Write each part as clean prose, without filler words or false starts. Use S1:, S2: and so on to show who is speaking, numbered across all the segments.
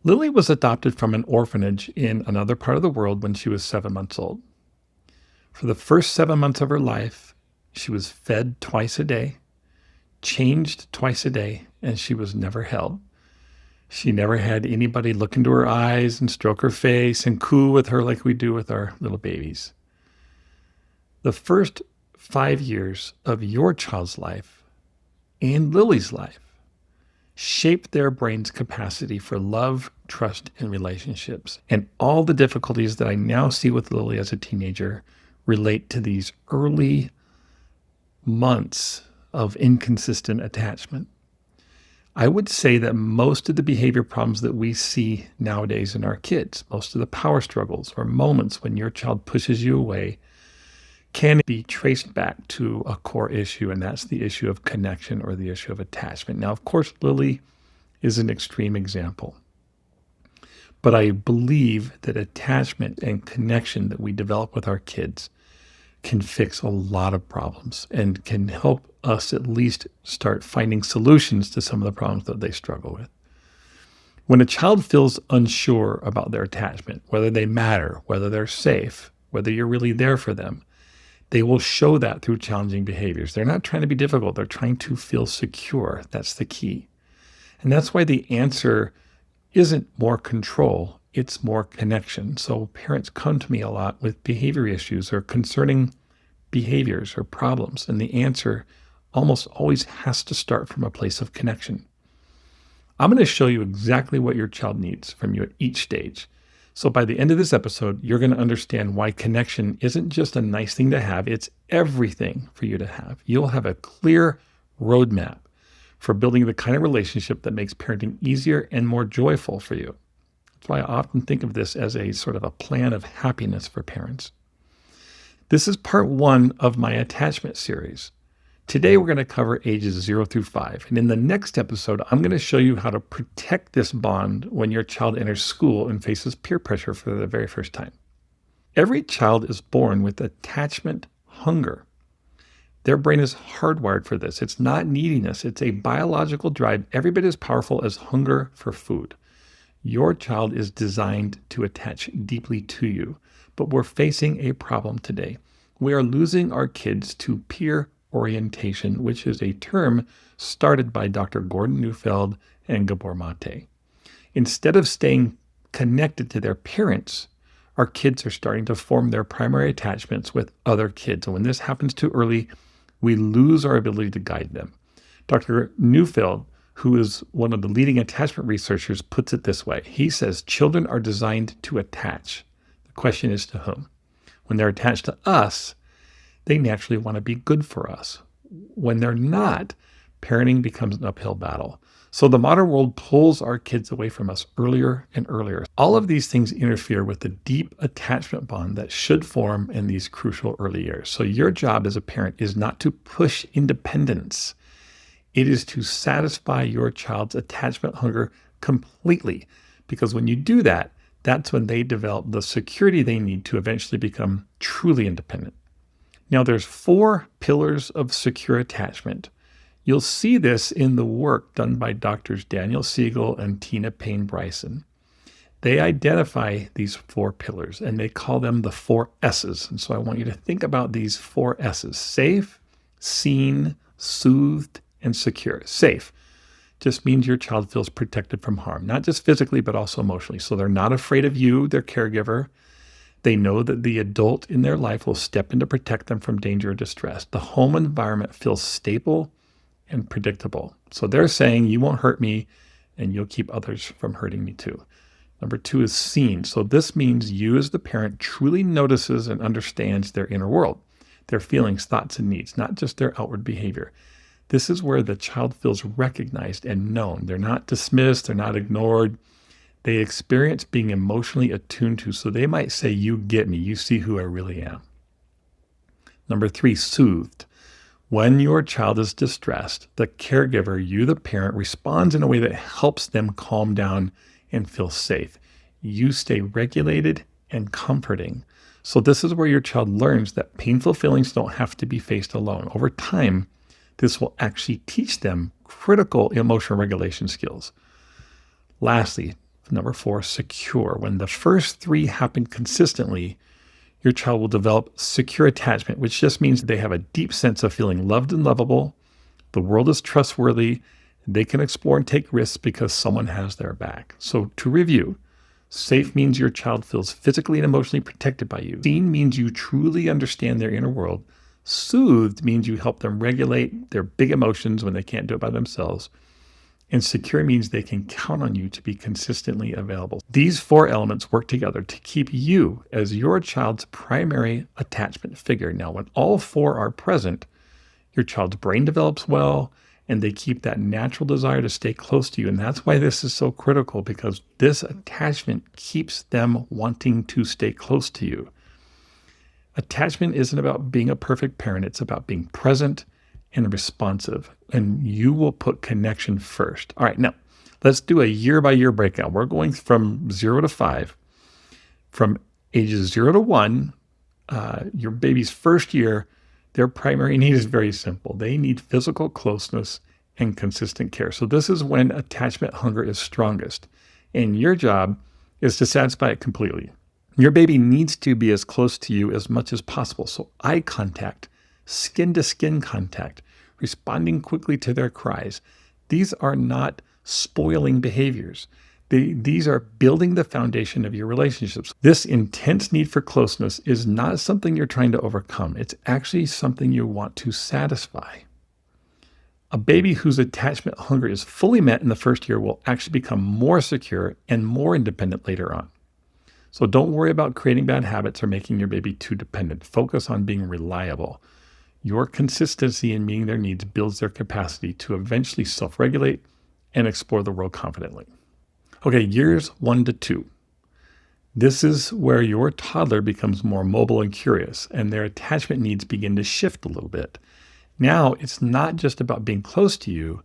S1: Lily was adopted from an orphanage in another part of the world when she was 7 months old. For the first 7 months of her life, she was fed twice a day, changed twice a day, and she was never held. She never had anybody look into her eyes and stroke her face and coo with her like we do with our little babies. The first 5 years of your child's life and Lily's life shape their brain's capacity for love, trust, and relationships. And all the difficulties that I now see with Lily as a teenager relate to these early months of inconsistent attachment. I would say that most of the behavior problems that we see nowadays in our kids, most of the power struggles or moments when your child pushes you away, can be traced back to a core issue, and that's the issue of connection or the issue of attachment. Now, of course, Lily is an extreme example, but I believe that attachment and connection that we develop with our kids can fix a lot of problems and can help us at least start finding solutions to some of the problems that they struggle with. When a child feels unsure about their attachment, whether they matter, whether they're safe, whether you're really there for them, they will show that through challenging behaviors. They're not trying to be difficult. They're trying to feel secure. That's the key. And that's why the answer isn't more control. It's more connection. So parents come to me a lot with behavior issues or concerning behaviors or problems. And the answer almost always has to start from a place of connection. I'm going to show you exactly what your child needs from you at each stage. So by the end of this episode, you're going to understand why connection isn't just a nice thing to have, it's everything for you to have. You'll have a clear roadmap for building the kind of relationship that makes parenting easier and more joyful for you. That's why I often think of this as a sort of a plan of happiness for parents. This is part 1 of my attachment series. Today, we're going to cover ages 0 through 5. And in the next episode, I'm going to show you how to protect this bond when your child enters school and faces peer pressure for the very first time. Every child is born with attachment hunger. Their brain is hardwired for this. It's not neediness. It's a biological drive every bit as powerful as hunger for food. Your child is designed to attach deeply to you. But we're facing a problem today. We are losing our kids to peer orientation, which is a term started by Dr. Gordon Neufeld and Gabor Mate. Instead of staying connected to their parents, our kids are starting to form their primary attachments with other kids. And when this happens too early, we lose our ability to guide them. Dr. Neufeld, who is one of the leading attachment researchers, puts it this way. He says, children are designed to attach. The question is to whom? When they're attached to us, they naturally want to be good for us. When they're not, parenting becomes an uphill battle. So the modern world pulls our kids away from us earlier and earlier. All of these things interfere with the deep attachment bond that should form in these crucial early years. So your job as a parent is not to push independence. It is to satisfy your child's attachment hunger completely. Because when you do that, that's when they develop the security they need to eventually become truly independent. Now, there's 4 pillars of secure attachment. You'll see this in the work done by Drs. Daniel Siegel and Tina Payne Bryson. They identify these 4 pillars, and they call them the 4 S's. And so I want you to think about these 4 S's: safe, seen, soothed, and secure. Safe just means your child feels protected from harm, not just physically, but also emotionally. So they're not afraid of you, their caregiver. They know that the adult in their life will step in to protect them from danger or distress. The home environment feels stable and predictable. So they're saying, you won't hurt me, and you'll keep others from hurting me too. Number 2 is seen. So this means you as the parent truly notices and understands their inner world, their feelings, thoughts, and needs, not just their outward behavior. This is where the child feels recognized and known. They're not dismissed. They're not ignored. They experience being emotionally attuned to. So they might say, you get me. You see who I really am. Number 3, soothed. When your child is distressed, the caregiver, you the parent, responds in a way that helps them calm down and feel safe. You stay regulated and comforting. So this is where your child learns that painful feelings don't have to be faced alone. Over time, this will actually teach them critical emotional regulation skills. Lastly, Number 4, secure. When the first 3 happen consistently, your child will develop secure attachment, which just means they have a deep sense of feeling loved and lovable. The world is trustworthy. They can explore and take risks because someone has their back. So to review, safe means your child feels physically and emotionally protected by you. Seen means you truly understand their inner world. Soothed means you help them regulate their big emotions when they can't do it by themselves. And secure means they can count on you to be consistently available. These 4 elements work together to keep you as your child's primary attachment figure. Now, when all 4 are present, your child's brain develops well, and they keep that natural desire to stay close to you. And that's why this is so critical, because this attachment keeps them wanting to stay close to you. Attachment isn't about being a perfect parent. It's about being present and responsive, and you will put connection first. All right, now let's do a year-by-year breakdown. We're going from 0 to 5. From ages 0 to 1, your baby's first year, their primary need is very simple. They need physical closeness and consistent care. So this is when attachment hunger is strongest, and your job is to satisfy it completely. Your baby needs to be as close to you as much as possible. So eye contact, skin-to-skin contact, responding quickly to their cries. These are not spoiling behaviors. These are building the foundation of your relationships. This intense need for closeness is not something you're trying to overcome. It's actually something you want to satisfy. A baby whose attachment hunger is fully met in the first year will actually become more secure and more independent later on. So don't worry about creating bad habits or making your baby too dependent. Focus on being reliable. Your consistency in meeting their needs builds their capacity to eventually self-regulate and explore the world confidently. Okay, years 1 to 2. This is where your toddler becomes more mobile and curious, and their attachment needs begin to shift a little bit. Now, it's not just about being close to you,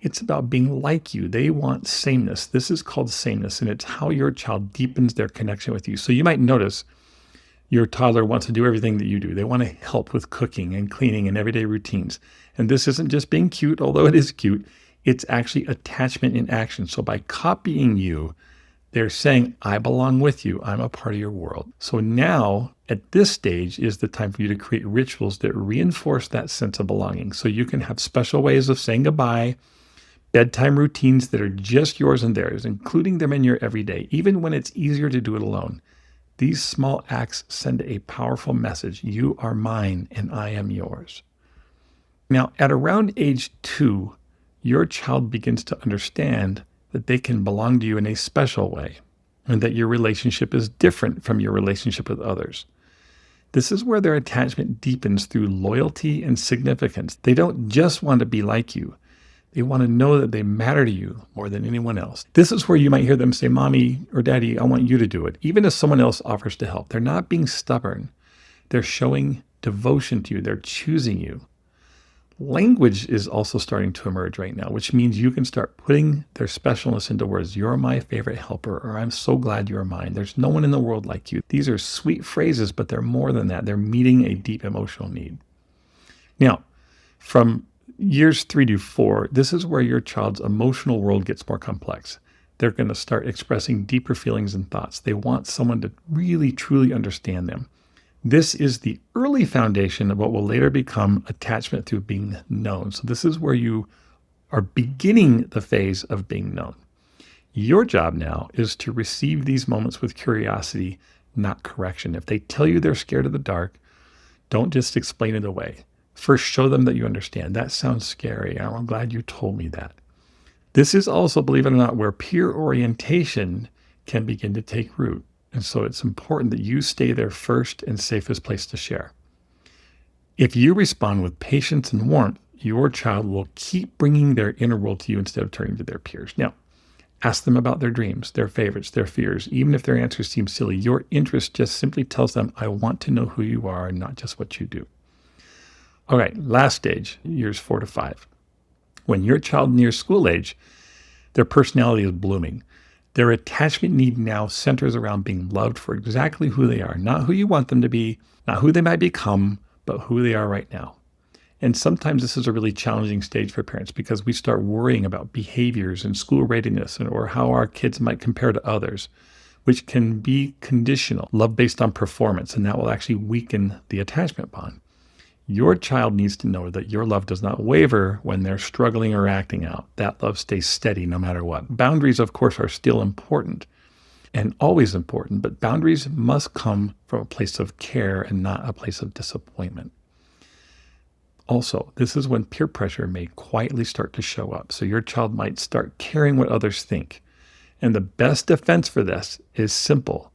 S1: it's about being like you. They want sameness. This is called sameness, and it's how your child deepens their connection with you. So you might notice your toddler wants to do everything that you do. They want to help with cooking and cleaning and everyday routines. And this isn't just being cute, although it is cute. It's actually attachment in action. So by copying you, they're saying, I belong with you. I'm a part of your world. So now, at this stage, is the time for you to create rituals that reinforce that sense of belonging. So you can have special ways of saying goodbye, bedtime routines that are just yours and theirs, including them in your everyday, even when it's easier to do it alone. These small acts send a powerful message. You are mine and I am yours. Now, at around age 2, your child begins to understand that they can belong to you in a special way and that your relationship is different from your relationship with others. This is where their attachment deepens through loyalty and significance. They don't just want to be like you. They want to know that they matter to you more than anyone else. This is where you might hear them say, Mommy or Daddy, I want you to do it. Even if someone else offers to help, they're not being stubborn. They're showing devotion to you. They're choosing you. Language is also starting to emerge right now, which means you can start putting their specialness into words. You're my favorite helper, or I'm so glad you're mine. There's no one in the world like you. These are sweet phrases, but they're more than that. They're meeting a deep emotional need. Now, from years 3 to 4, this is where your child's emotional world gets more complex. They're going to start expressing deeper feelings and thoughts. They want someone to really, truly understand them. This is the early foundation of what will later become attachment through being known. So this is where you are beginning the phase of being known. Your job now is to receive these moments with curiosity, not correction. If they tell you they're scared of the dark, don't just explain it away. First, show them that you understand. That sounds scary. I'm glad you told me that. This is also, believe it or not, where peer orientation can begin to take root. And so it's important that you stay their first and safest place to share. If you respond with patience and warmth, your child will keep bringing their inner world to you instead of turning to their peers. Now, ask them about their dreams, their favorites, their fears. Even if their answers seem silly, your interest just simply tells them, I want to know who you are and not just what you do. All right, last stage, years 4 to 5. When your child nears school age, their personality is blooming. Their attachment need now centers around being loved for exactly who they are, not who you want them to be, not who they might become, but who they are right now. And sometimes this is a really challenging stage for parents because we start worrying about behaviors and school readiness or how our kids might compare to others, which can be conditional, love based on performance, and that will actually weaken the attachment bond. Your child needs to know that your love does not waver when they're struggling or acting out. That love stays steady no matter what. Boundaries, of course, are still important and always important, but boundaries must come from a place of care and not a place of disappointment. Also, this is when peer pressure may quietly start to show up. So your child might start caring what others think. And the best defense for this is simple: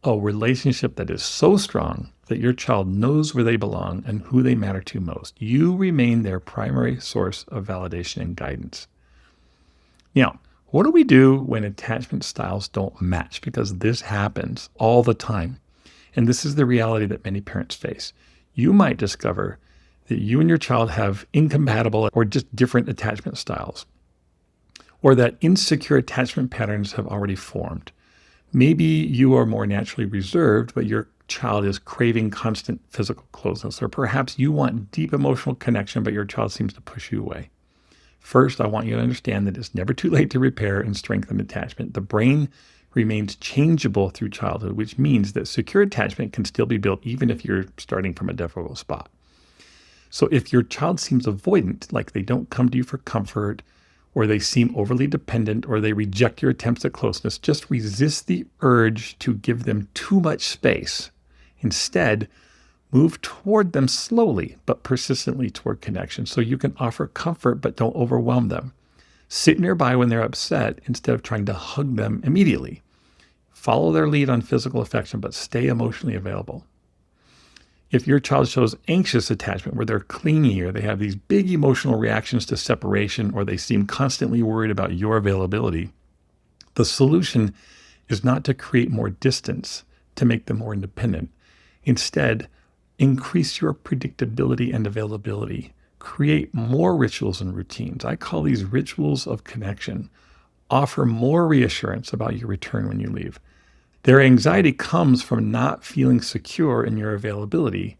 S1: a relationship that is so strong that your child knows where they belong and who they matter to most. You remain their primary source of validation and guidance. Now, what do we do when attachment styles don't match? Because this happens all the time. And this is the reality that many parents face. You might discover that you and your child have incompatible or just different attachment styles, or that insecure attachment patterns have already formed. Maybe you are more naturally reserved, but your child is craving constant physical closeness, or perhaps you want deep emotional connection, but your child seems to push you away. First, I want you to understand that it's never too late to repair and strengthen attachment. The brain remains changeable through childhood, which means that secure attachment can still be built even if you're starting from a difficult spot. So if your child seems avoidant, like they don't come to you for comfort, or they seem overly dependent, or they reject your attempts at closeness, just resist the urge to give them too much space. Instead, move toward them slowly but persistently toward connection so you can offer comfort but don't overwhelm them. Sit nearby when they're upset instead of trying to hug them immediately. Follow their lead on physical affection but stay emotionally available. If your child shows anxious attachment where they're clingy or they have these big emotional reactions to separation or they seem constantly worried about your availability, the solution is not to create more distance to make them more independent. Instead, increase your predictability and availability. Create more rituals and routines. I call these rituals of connection. Offer more reassurance about your return when you leave. Their anxiety comes from not feeling secure in your availability.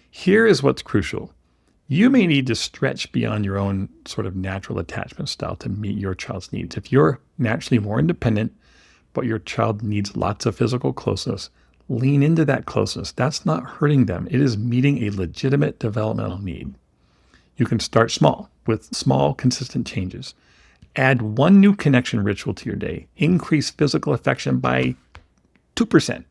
S1: Here is what's crucial. You may need to stretch beyond your own sort of natural attachment style to meet your child's needs. If you're naturally more independent, but your child needs lots of physical closeness, lean into that closeness. That's not hurting them. It is meeting a legitimate developmental need. You can start small with small, consistent changes. Add one new connection ritual to your day. Increase physical affection by 2%.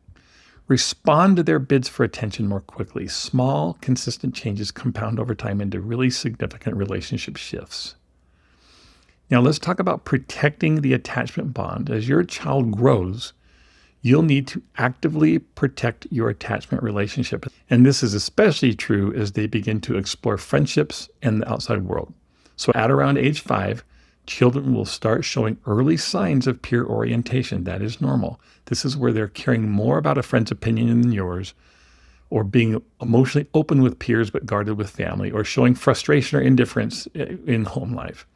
S1: Respond to their bids for attention more quickly. Small, consistent changes compound over time into really significant relationship shifts. Now let's talk about protecting the attachment bond. As your child grows, you'll need to actively protect your attachment relationship. And this is especially true as they begin to explore friendships and the outside world. So at around age 5, children will start showing early signs of peer orientation. That is normal. This is where they're caring more about a friend's opinion than yours, or being emotionally open with peers but guarded with family, or showing frustration or indifference in home life.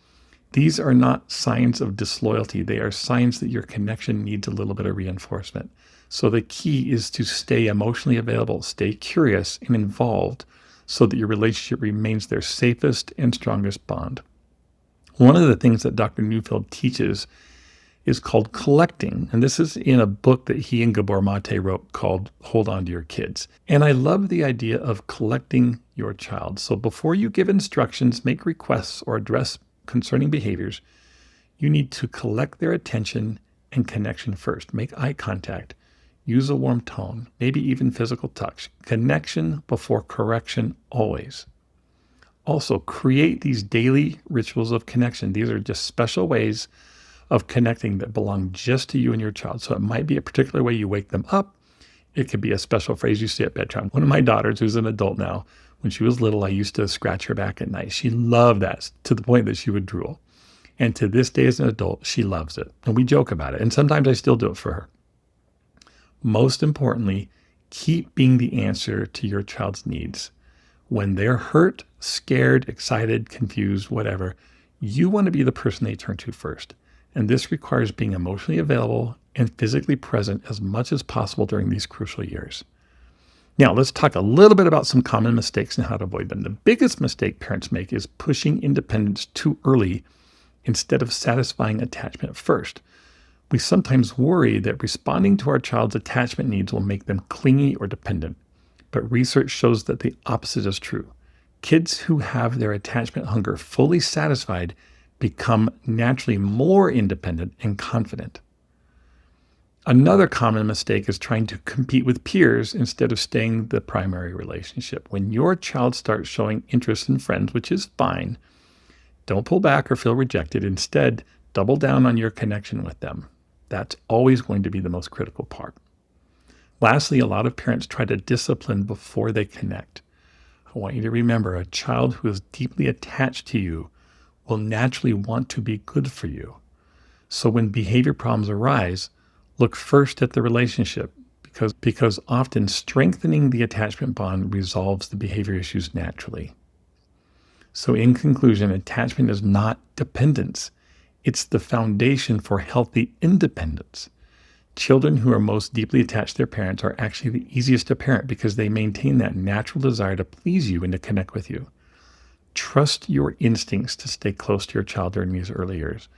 S1: These are not signs of disloyalty. They are signs that your connection needs a little bit of reinforcement. So the key is to stay emotionally available, stay curious and involved so that your relationship remains their safest and strongest bond. One of the things that Dr. Neufeld teaches is called collecting. And this is in a book that he and Gabor Mate wrote called Hold On to Your Kids. And I love the idea of collecting your child. So before you give instructions, make requests, or address concerning behaviors, you need to collect their attention and connection first. Make eye contact. Use a warm tone, maybe even physical touch. Connection before correction always. Also, create these daily rituals of connection. These are just special ways of connecting that belong just to you and your child. So it might be a particular way you wake them up. It could be a special phrase you say at bedtime. One of my daughters, who's an adult now, when she was little, I used to scratch her back at night. She loved that to the point that she would drool. And to this day as an adult, she loves it. And we joke about it. And sometimes I still do it for her. Most importantly, keep being the answer to your child's needs. When they're hurt, scared, excited, confused, whatever, you want to be the person they turn to first. And this requires being emotionally available and physically present as much as possible during these crucial years. Now, let's talk a little bit about some common mistakes and how to avoid them. The biggest mistake parents make is pushing independence too early instead of satisfying attachment first. We sometimes worry that responding to our child's attachment needs will make them clingy or dependent, but research shows that the opposite is true. Kids who have their attachment hunger fully satisfied become naturally more independent and confident. Another common mistake is trying to compete with peers instead of staying the primary relationship. When your child starts showing interest in friends, which is fine, don't pull back or feel rejected. Instead, double down on your connection with them. That's always going to be the most critical part. Lastly, a lot of parents try to discipline before they connect. I want you to remember, a child who is deeply attached to you will naturally want to be good for you. So when behavior problems arise, look first at the relationship because often strengthening the attachment bond resolves the behavior issues naturally. So in conclusion, attachment is not dependence. It's the foundation for healthy independence. Children who are most deeply attached to their parents are actually the easiest to parent because they maintain that natural desire to please you and to connect with you. Trust your instincts to stay close to your child during these early years.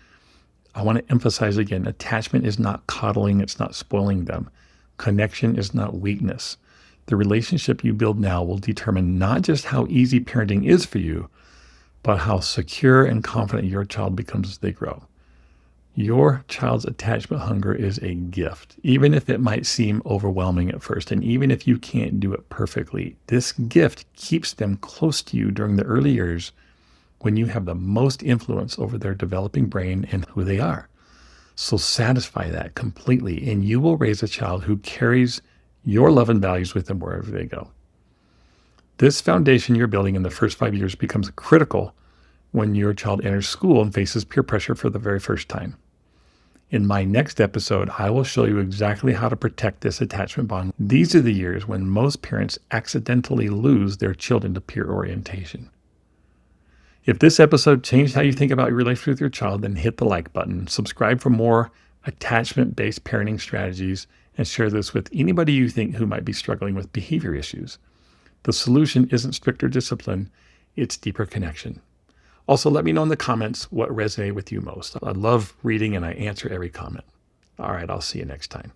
S1: I want to emphasize again, attachment is not coddling, it's not spoiling them. Connection is not weakness. The relationship you build now will determine not just how easy parenting is for you, but how secure and confident your child becomes as they grow. Your child's attachment hunger is a gift, even if it might seem overwhelming at first, and even if you can't do it perfectly. This gift keeps them close to you during the early years when you have the most influence over their developing brain and who they are. So satisfy that completely, and you will raise a child who carries your love and values with them wherever they go. This foundation you're building in the first 5 years becomes critical when your child enters school and faces peer pressure for the very first time. In my next episode, I will show you exactly how to protect this attachment bond. These are the years when most parents accidentally lose their children to peer orientation. If this episode changed how you think about your relationship with your child, then hit the like button, subscribe for more attachment-based parenting strategies, and share this with anybody you think who might be struggling with behavior issues. The solution isn't stricter discipline, it's deeper connection. Also, let me know in the comments what resonated with you most. I love reading and I answer every comment. All right, I'll see you next time.